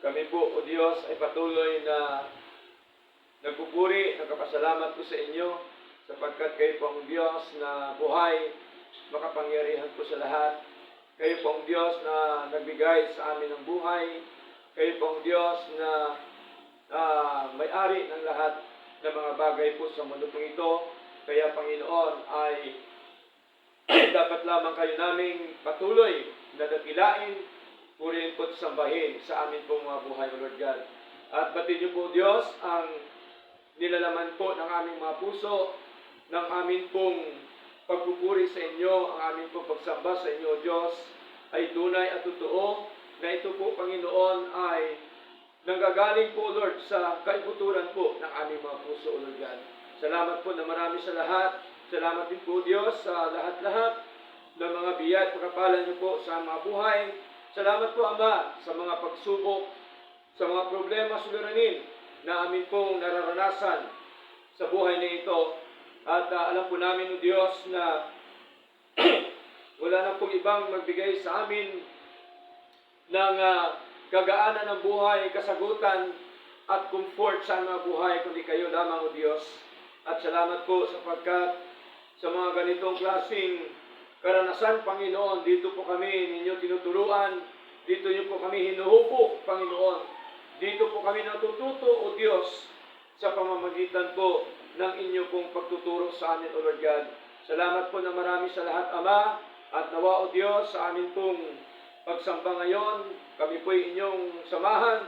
Kami po, O Diyos, ay patuloy na nagpupuri, nagpapasalamat po sa inyo sapagkat kayo po ang Diyos na buhay, makapangyarihan po sa lahat. Kayo po ang Diyos na nagbigay sa amin ng buhay. Kayo po ang Diyos na may-ari ng lahat ng mga bagay po sa mundo po ito. Kaya Panginoon ay dapat lamang kayo naming patuloy na dakilain, purihin po at sambahin sa amin pong mga buhay, O Lord God. At batin niyo po, Diyos, ang nilalaman po ng aming mga puso, ng amin pong pagpupuri sa inyo, ang amin pong pagsamba sa inyo, O Diyos, ay tunay at totoo na ito po, Panginoon, ay nanggagaling po, Lord, sa kaibuturan po ng aming mga puso, O Lord God. Salamat po na marami sa lahat. Salamat din po, Diyos, sa lahat-lahat ng mga biyaya at pagkapalan niyo po sa mga buhay. Salamat po, Ama, sa mga pagsubok, sa mga problema suliranin na amin pong nararanasan sa buhay na ito. At alam po namin, O Diyos, na wala na pong ibang magbigay sa amin ng kagaanan ng buhay, kasagutan at comfort sa mga buhay, kundi kayo lamang, O Diyos. At salamat po sapagkat sa mga ganitong klaseng karanasan, Panginoon, dito po kami ninyo tinuturuan, dito niyo po kami hinuhubog, Panginoon. Dito po kami natututo, O Diyos, sa pamamagitan po ng inyo pong pagtuturo sa amin, O Lord God. Salamat po na marami sa lahat, Ama, at nawa, O Diyos, sa amin pong pagsamba ngayon, kami po'y inyong samahan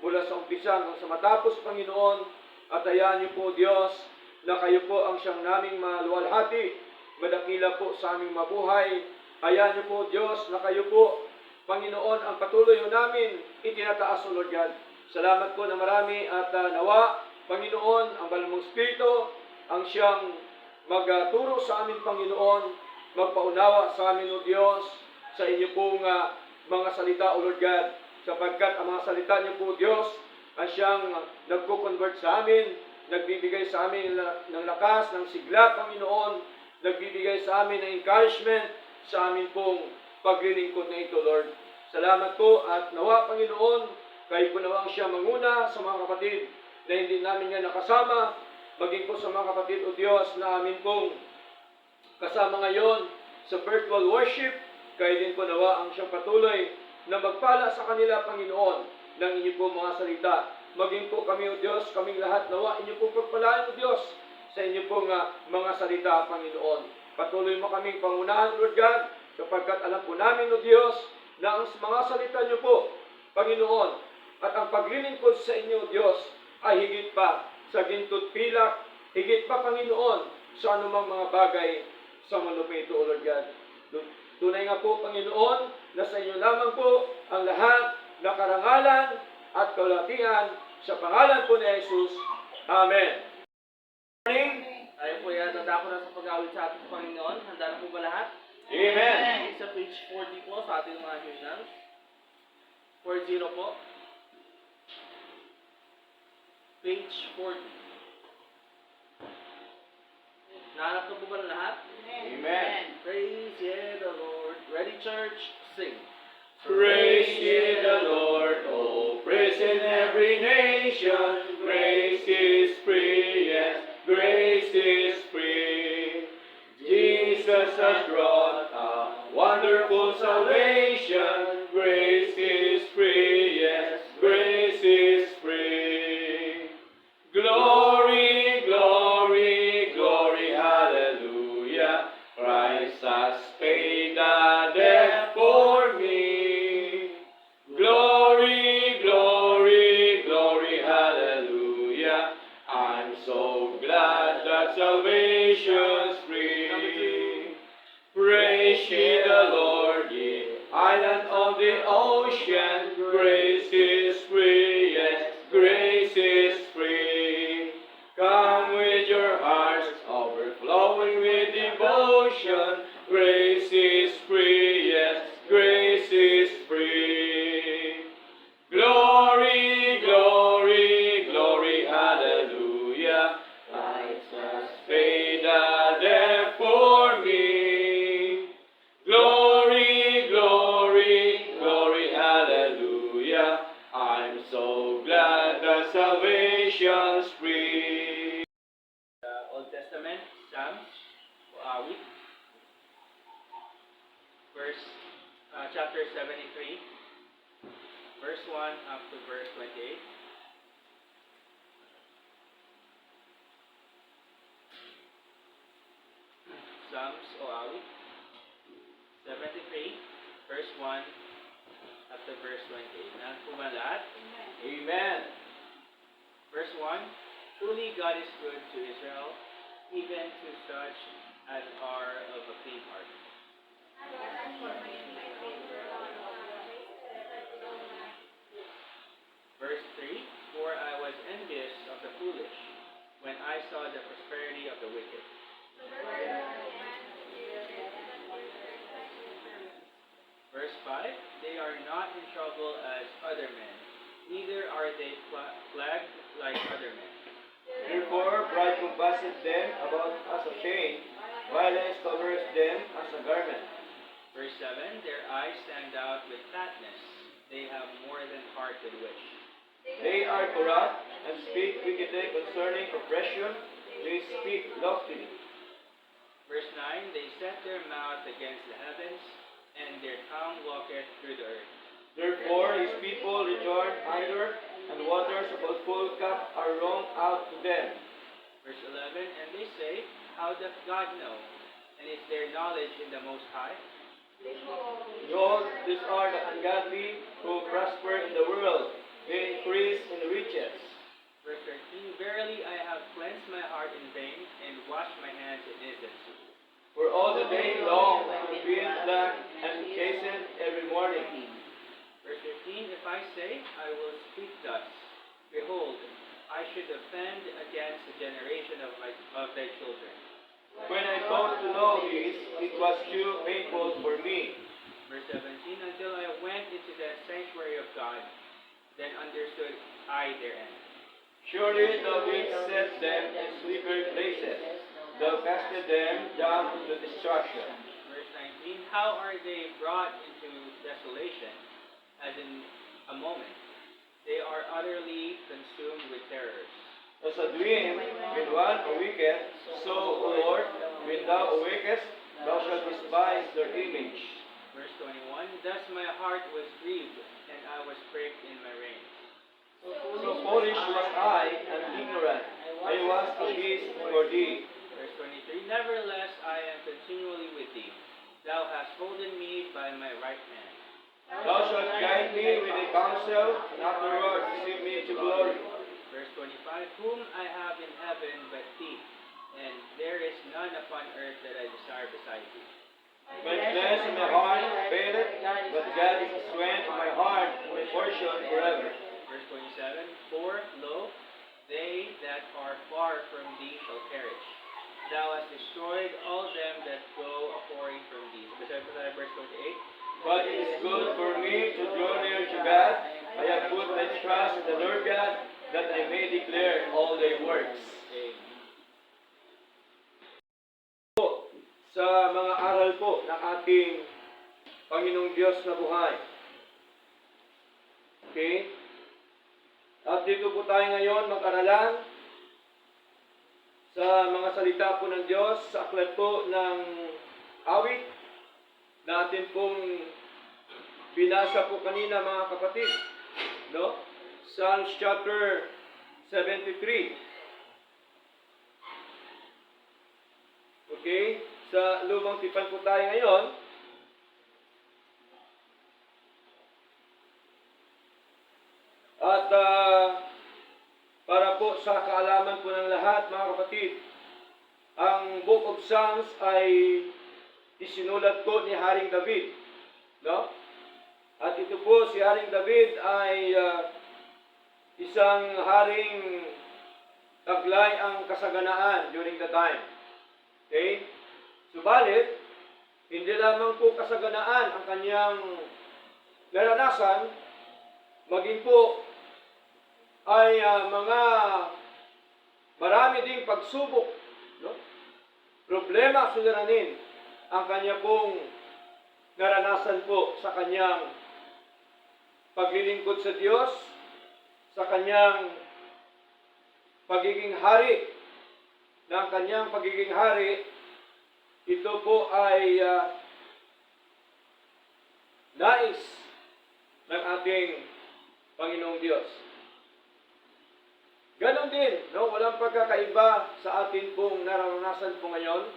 mula sa umpisa hanggang sa matapos, Panginoon, at hayaan niyo po, Diyos, na kayo po ang siyang naming maluwalhati, madakila po sa aming mabuhay. Hayaan niyo po, Diyos, na kayo po, Panginoon, ang patuloy namin itinataas, O Lord God. Salamat po na marami at nawa, Panginoon, ang Banal Espiritu, ang siyang magturo sa amin, Panginoon, magpaunawa sa amin, O Diyos, sa inyo pong mga salita, O Lord God, sapagkat ang mga salita niyo po, Diyos, ang siyang nagko-convert sa amin, nagbibigay sa amin ng lakas, ng sigla, Panginoon, nagbibigay sa amin ng encouragement sa amin pong paglilingkod na ito, Lord. Salamat po at nawa, Panginoon, kayo po nawang siya manguna sa mga kapatid na hindi namin nga nakasama, maging po sa mga kapatid, O Diyos, na amin pong kasama ngayon sa virtual worship. Kayo din po nawa ang siyang patuloy na magpala sa kanila, Panginoon, ng inyo po mga salita. Maging po kami, O Diyos, kaming lahat nawa, inyo po pagpalaan, O Diyos, sa inyo pong mga salita, Panginoon. Patuloy mo kaming pangunahan, Lord God, sapagkat alam po namin, O Diyos, na ang mga salita niyo po, Panginoon, at ang paglilingkod sa inyo, Diyos, ay higit pa sa ginto't pilak, higit pa, Panginoon, sa anumang mga bagay sa mundo ito, O Lord God. Tunay nga po, Panginoon, na sa inyo lamang po ang lahat na karangalan at kaulatian sa pangalan po ni Jesus. Amen. Morning. Tayo po ay dadako na sa pag-awit sa ating Panginoon. Handa na po ba lahat? Amen. Sa page 40 po sa ating mga hymnals. 40 po. Page 40. Nahanap na po ba na lahat? Amen. Praise ye the Lord. Ready, church? Sing. Praise ye the Lord, oh, praise in every nation. Grace is free, yes, grace is free. Jesus has brought a wonderful salvation. Grace is free, yes, grace is free. Glory, glory, glory, hallelujah. Christ has paid the debt for me. Glory, glory, glory, hallelujah. I'm so glad that salvation's free. Praise ye the Lord, ye island of the ocean. Grace is free, yes, grace is free. Come with your hearts overflowing with devotion. Grace is free, yes, grace is free. Glory, glory, glory, hallelujah. Christ has paid the debt for me. Glory, glory, glory, hallelujah. 73, verse 1 up to verse 28. Psalms o awit. 73, verse 1 up to verse 28. Naan po ba lahat? Amen. Verse 1, truly God is good to Israel, even to such as are of a clean heart. Verse 3, for I was envious of the foolish when I saw the prosperity of the wicked. Verse 5, they are not in trouble as other men, neither are they plagued like other men. Therefore, pride compasseth them about as a chain, violence covers them as a garment. Verse 7, their eyes stand out with fatness, they have more than heart could wish. They are corrupt and speak wickedly concerning oppression. They speak loftily. Verse 9, they set their mouth against the heavens, and their tongue walketh through the earth. Therefore, his people return hither, and waters of a full cup are wrung out to them. Verse 11, and they say, how doth God know? And is there knowledge in the Most High? Behold, these are the ungodly who prosper in the world. They increase in riches. Verse 13, verily I have cleansed my heart in vain, and washed my hands in innocency. For all the day long have been black and chastened every morning. Verse 15, if I say, I will speak thus, behold, I should offend against the generation of thy children. When I thought to know this, it was too painful for me. Verse 17, until I went into the sanctuary of God, then understood I their end. Surely thou didst set them in slippery places. Thou casted them down to destruction. Verse 19, how are they brought into desolation, as in a moment? They are utterly consumed with terrors. As a dream, when one awaketh, so, O Lord, when thou awakest, thou shalt despise their image. Verse 21, thus my heart was grieved, and I was pricked in my reins. So foolish was I and ignorant. I was a beast for thee. Verse 23, nevertheless I am continually with thee. Thou hast holden me by my right hand. Thou shalt guide me with thy counsel, and afterward receive me to glory. Verse 25, whom I have in heaven but thee, and there is none upon earth that I desire beside thee. My flesh and my heart faileth, but God is the strength of my heart and my portion forever. Verse 27, for, lo, they that are far from thee shall perish. Thou hast destroyed all them that go a-whoring from thee. Verse 28, But it is good for me to draw near to God. I have put my trust in the Lord God, that I may declare all thy works. Amen. Sa mga aral po ng ating Panginoong Diyos na buhay. Okay? At dito po tayo ngayon mag-aralan sa mga salita po ng Diyos sa aklat po ng awit na atin pong binasa po kanina mga kapatid. No? Psalms chapter 73. Okay? Sa lumang tipan po tayo ngayon. At para po sa kaalaman po ng lahat, mga kapatid, ang Book of Psalms ay isinulat po ni Haring David. No? At ito po, si Haring David ay isang haring taglay ang kasaganaan during the time. Okay? Subalit, hindi lamang po kasaganaan ang kanyang naranasan, maging po ay mga marami ding pagsubok, no? Problema suliranin ang kanya pong naranasan po sa kanyang paglilingkod sa Diyos, sa kanyang pagiging hari, ng kanyang pagiging hari. Ito po ay nais ng ating Panginoong Diyos. Ganon din, no? Walang pagkakaiba sa atin pong nararanasan po ngayon,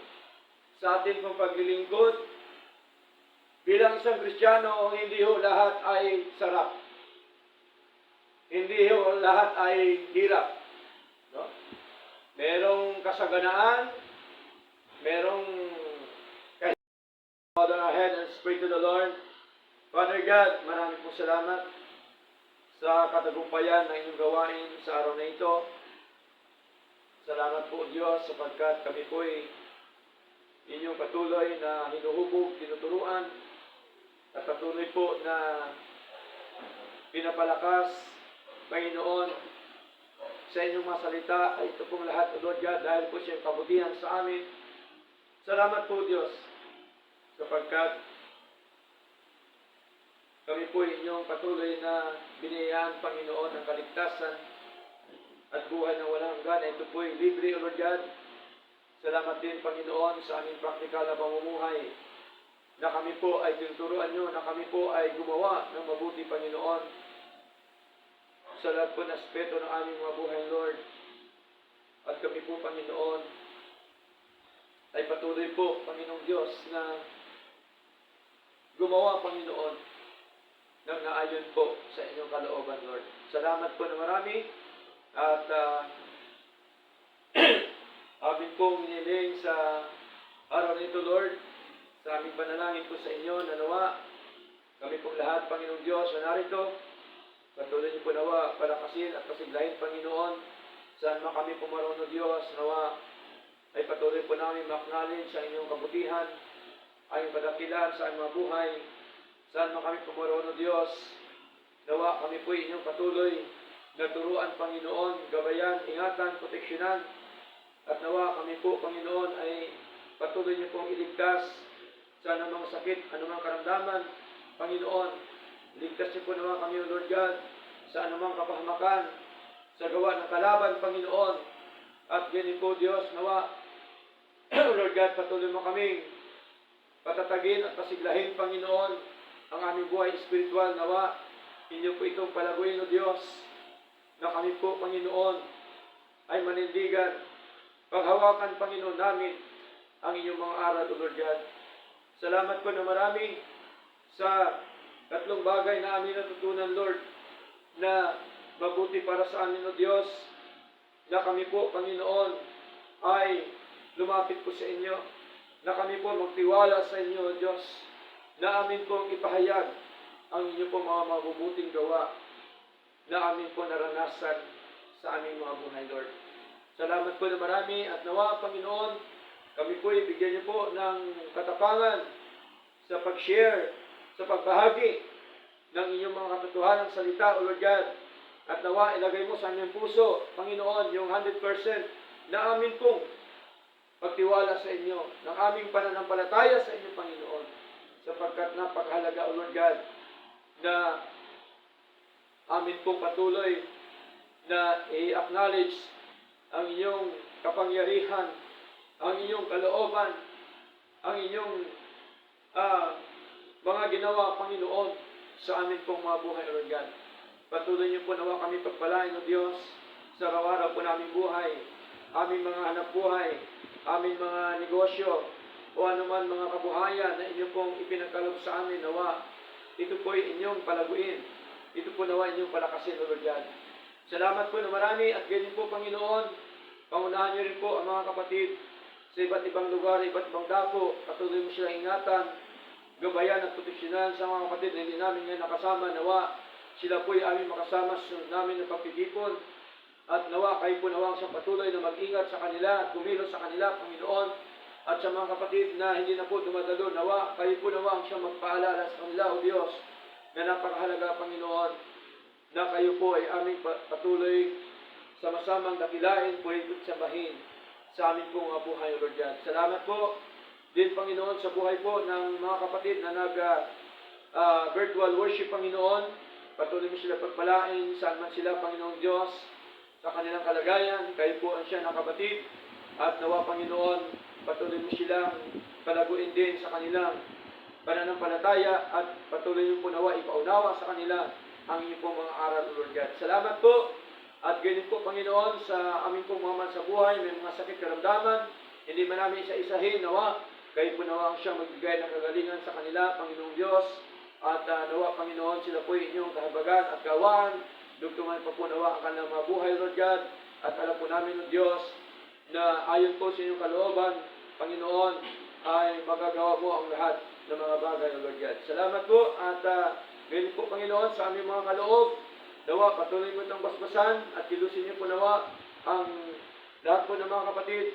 sa atin pong paglilingkod. Bilang isang Kristiyano, hindi ho lahat ay sarap. Hindi ho lahat ay hirap. No? Merong kasaganaan, merong bow our head and pray to the Lord. Father God, maraming po salamat sa katagumpayan ng inyong gawain sa araw na ito. Salamat po Diyos sapagkat kami po ay inyong patuloy na hinuhubog, tinuturuan at patuloy po na pinapalakas, Panginoon, sa inyong mga salita ay ito pong lahat, Lord God, dahil po siyang kabutihan sa amin. Salamat po Diyos sapagkat kami po inyong patuloy na biniyayaan, Panginoon, ng kaligtasan at buhay na walang hanggan. Ito po ay libre, O Lord God. Salamat din, Panginoon, sa aming praktikal na pamumuhay na kami po ay tinuturuan nyo, na kami po ay gumawa ng mabuti, Panginoon, sa lahat po na aspeto ng aming mga buhay, Lord. At kami po, Panginoon, ay patuloy po, Panginoong Diyos, na gumawa, Panginoon, nang naayon po sa inyong kalooban, Lord. Salamat po na marami at amin pong niling sa araw na ito, Lord, sa aming panalangin po sa inyo na nawa kami pong lahat, Panginoong Diyos, na narito. Patuloy niyo po nawa palakasin at pasiglahin, Panginoon, saan man kami pumaroon, o Diyos, nawa ay patuloy po namin maknalin sa inyong kabutihan, ay padakilan sa aming mga buhay. Saan man kami pumaroon, o Diyos, nawa kami po inyong patuloy na turuan, Panginoon, gabayan, ingatan, proteksyonan, at nawa kami po, Panginoon, ay patuloy niyo pong iligtas sa anumang sakit, anumang karamdaman, Panginoon. Iligtas niyo po nawa kami, O Lord God, sa anumang kapahamakan, sa gawa ng kalaban, Panginoon. At ganyan po, Diyos, nawa, O Lord God, patuloy mo kaming patatagin at pasiglahin, Panginoon, ang aming buhay espiritual, nawa, inyo po itong palaguin, O Diyos, na kami po, Panginoon, ay manindigan, paghawakan, Panginoon, namin ang inyong mga aral, O Lord God. Salamat po na marami sa tatlong bagay na amin natutunan, Lord, na mabuti para sa amin, O Diyos, na kami po, Panginoon, ay lumapit po sa inyo, na kami po magtiwala sa inyo, O Diyos, na amin pong ipahayag ang inyo pong mga mabubuting gawa na amin po naranasan sa aming mga buhay, Lord. Salamat po na marami at nawa, Panginoon, kami po ibigyan niyo po ng katapangan sa pag-share, sa pagbahagi ng inyong mga katotohanan salita, O Lord God. At nawa, ilagay mo sa aming puso, Panginoon, yung 100% na amin pong pagtiwala sa inyo, ng aming pananampalataya sa inyo, Panginoon. Sapagkat napakahalaga, O Lord God, na amin pong patuloy na i-acknowledge ang inyong kapangyarihan, ang inyong kalooban, ang inyong mga ginawa, Panginoon, sa amin pong mga buhay, O Lord God. Patuloy niyo po nawa kami pagpalain, O Diyos, sa araw-araw po naming buhay, aming mga hanap buhay, aming mga negosyo, o anuman mga kabuhayan na inyo pong ipinagkaloob sa amin, nawa, ito po ay inyong palaguin. Ito po nawa inyong palakasin, O Lord God. Salamat po na marami at ganyan po, Panginoon, pangunahan niyo rin po ang mga kapatid sa iba't ibang lugar, iba't ibang dako. Patuloy mo silang ingatan, gabayan at proteksyonan sa mga kapatid na hindi namin ngayon nakasama, nawa, sila po ay aming makasama sa sunod namin ng pagtitipon. At nawa, kayo po nawa sa patuloy na mag-ingat sa kanila at kumilos sa kanila, Panginoon. At sa mga kapatid na hindi na po dumadalo, nawa, kayo po nawa ang siyang magpaalala sa kanila, O Diyos, na napakahalaga, Panginoon, na kayo po ay aming patuloy sama-samang dakilain, puwedot sambahin sa aming pong buhay, O Lord God. Salamat po din, Panginoon, sa buhay po ng mga kapatid na virtual worship, Panginoon. Patuloy mo sila pagpalain, saan man sila, Panginoong Diyos, sa kanilang kalagayan. Kayo po ang siya nakabatid. At nawa, Panginoon, patuloy mo silang palaguin din sa kanilang pananampalataya at patuloy niyo po nawa ipaunawa sa kanila ang inyong pong mga aral, Lord God. Salamat po at ganyan po, Panginoon, sa aming pong mga man sa buhay, may mga sakit karamdaman, hindi man namin isa-isahin, nawa, kayo po nawa ang siyang magbigay ng kagalingan sa kanila, Panginoong Diyos, at nawa, Panginoon, sila po inyong kahabagan at gawan, dugtungan pa po nawa ang kanilang mga buhay, Lord God, at alam po namin, Lord Diyos, na ayon po sa inyong kalooban, Panginoon, ay magagawa mo ang lahat ng mga bagay, Lord God. Salamat po at ganyan po, Panginoon, sa aming mga kaloob, nawa, patuloy mo itong basbasan at kilusin niyo po nawa ang lahat po ng mga kapatid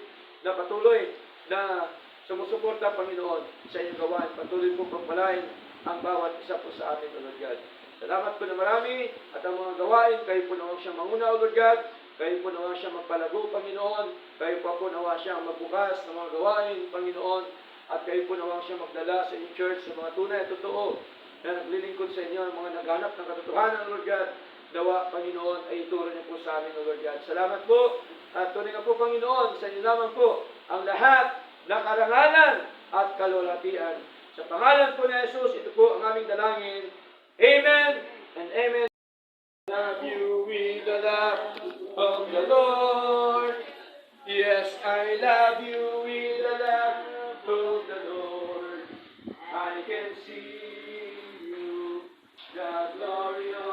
na patuloy na sumusuporta, Panginoon, sa inyong gawain. Patuloy po pagpalain ang bawat isa po sa amin, O Lord God. Salamat po na marami at ang mga gawain, kayo po nawa siyang manguna, O Lord God. Kayo po nawa siyang magpalago, Panginoon. Kayo po nawa siyang magbukas ng mga gawain, Panginoon. At kayo po nawa siyang magdala sa inyong church sa mga tunay at totoo na naglilingkod sa inyo, mga naghanap ng katotohanan, O Lord God. Nawa, Panginoon, ay ituro niyo po sa amin, O Lord God. Salamat po. At tunay nga po, Panginoon, sa inyo naman po ang lahat na karangalan at kalwalhatian. Sa pangalan po ni Jesus, ito po ang aming dalangin. Amen and amen. Love you with the love of the Lord. Yes, I love you with the love of the Lord. I can see you, the glory of